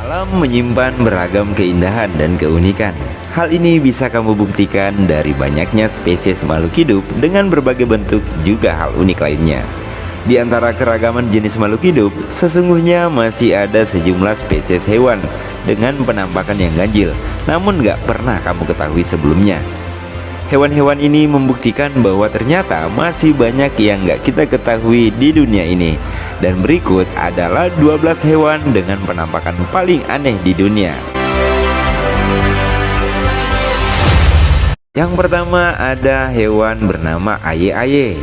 Alam menyimpan beragam keindahan dan keunikan. Hal ini bisa kamu buktikan dari banyaknya spesies makhluk hidup dengan berbagai bentuk juga hal unik lainnya. Di antara keragaman jenis makhluk hidup, sesungguhnya masih ada sejumlah spesies hewan dengan penampakan yang ganjil, namun gak pernah kamu ketahui sebelumnya. Hewan-hewan ini membuktikan bahwa ternyata masih banyak yang gak kita ketahui di dunia ini. Dan berikut adalah 12 hewan dengan penampakan paling aneh di dunia. Yang pertama ada hewan bernama aye-aye.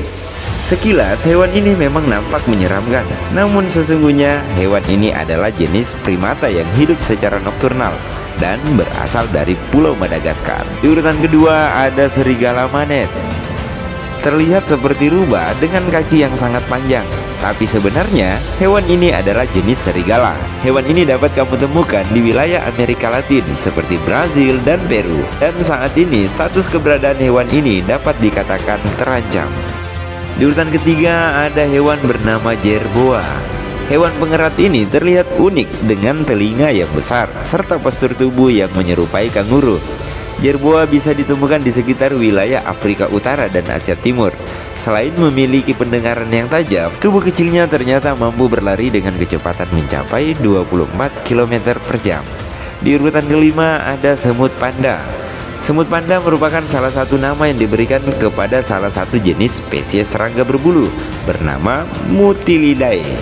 Sekilas hewan ini memang nampak menyeramkan, namun sesungguhnya hewan ini adalah jenis primata yang hidup secara nokturnal dan berasal dari Pulau Madagaskar. Di urutan kedua ada serigala manet. Terlihat seperti rubah dengan kaki yang sangat panjang, tapi sebenarnya hewan ini adalah jenis serigala. Hewan ini dapat kamu temukan di wilayah Amerika Latin seperti Brazil dan Peru. Dan saat ini status keberadaan hewan ini dapat dikatakan terancam. Di urutan ketiga ada hewan bernama jerboa. Hewan pengerat ini terlihat unik dengan telinga yang besar serta postur tubuh yang menyerupai kanguru. Jerboa bisa ditemukan di sekitar wilayah Afrika Utara dan Asia Timur. Selain memiliki pendengaran yang tajam, tubuh kecilnya ternyata mampu berlari dengan kecepatan mencapai 24 km per jam. Di urutan kelima ada semut panda. Semut panda merupakan salah satu nama yang diberikan kepada salah satu jenis spesies serangga berbulu bernama Mutilidae.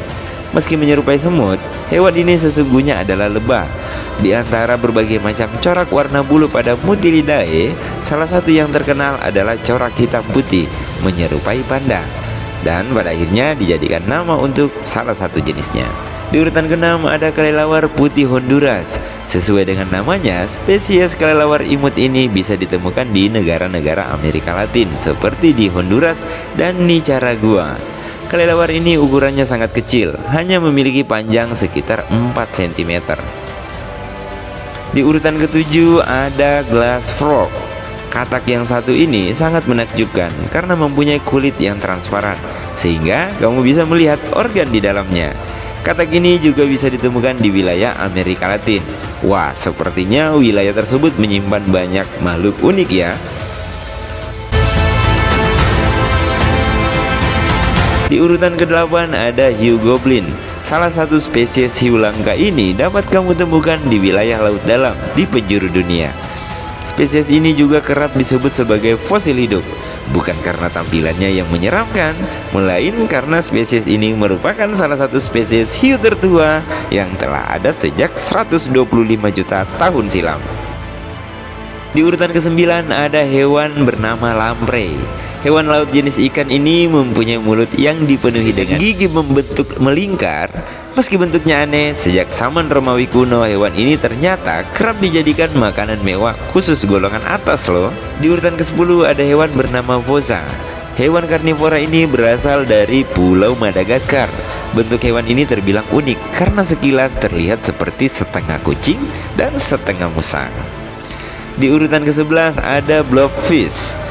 Meski menyerupai semut, hewan ini sesungguhnya adalah lebah. Di antara berbagai macam corak warna bulu pada Mutilidae, salah satu yang terkenal adalah corak hitam putih menyerupai panda, dan pada akhirnya dijadikan nama untuk salah satu jenisnya. Di urutan keenam ada kelelawar putih Honduras. Sesuai dengan namanya, spesies kelelawar imut ini bisa ditemukan di negara-negara Amerika Latin seperti di Honduras dan Nicaragua. Kelelawar ini ukurannya sangat kecil, hanya memiliki panjang sekitar 4 cm. Di urutan ketujuh ada glass frog. Katak yang satu ini sangat menakjubkan karena mempunyai kulit yang transparan, sehingga kamu bisa melihat organ di dalamnya. Katak ini juga bisa ditemukan di wilayah Amerika Latin. Wah, sepertinya wilayah tersebut menyimpan banyak makhluk unik ya. Di urutan ke-8 ada hiu goblin. Salah satu spesies hiu langka ini dapat kamu temukan di wilayah laut dalam di penjuru dunia. Spesies ini juga kerap disebut sebagai fosil hidup, bukan karena tampilannya yang menyeramkan, melainkan karena spesies ini merupakan salah satu spesies hiu tertua yang telah ada sejak 125 juta tahun silam. Di urutan ke-9 ada hewan bernama lamprey. Hewan laut jenis ikan ini mempunyai mulut yang dipenuhi dengan gigi membentuk melingkar. Meski bentuknya aneh, sejak zaman Romawi kuno hewan ini ternyata kerap dijadikan makanan mewah khusus golongan atas loh. Di urutan ke-10 ada hewan bernama fossa. Hewan karnivora ini berasal dari Pulau Madagaskar. Bentuk hewan ini terbilang unik karena sekilas terlihat seperti setengah kucing dan setengah musang. Di urutan ke-11 ada blobfish.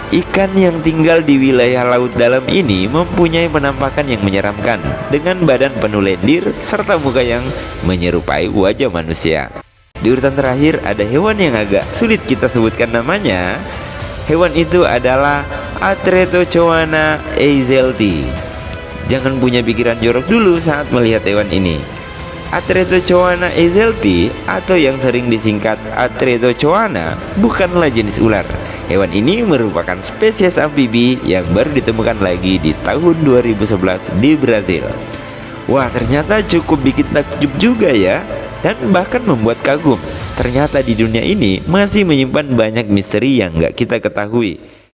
Ikan yang tinggal di wilayah laut dalam ini mempunyai penampakan yang menyeramkan dengan badan penuh lendir serta muka yang menyerupai wajah manusia. Di urutan terakhir ada hewan yang agak sulit kita sebutkan namanya. Hewan itu adalah Atretochoana eiselti. Jangan punya pikiran jorok dulu saat melihat hewan ini. Atretochoana eiselti atau yang sering disingkat Atretochoana bukanlah jenis ular. Hewan ini merupakan spesies amfibi yang baru ditemukan lagi di tahun 2011 di Brazil. Wah, ternyata cukup bikin takjub juga ya, dan bahkan membuat kagum. Ternyata di dunia ini masih menyimpan banyak misteri yang gak kita ketahui.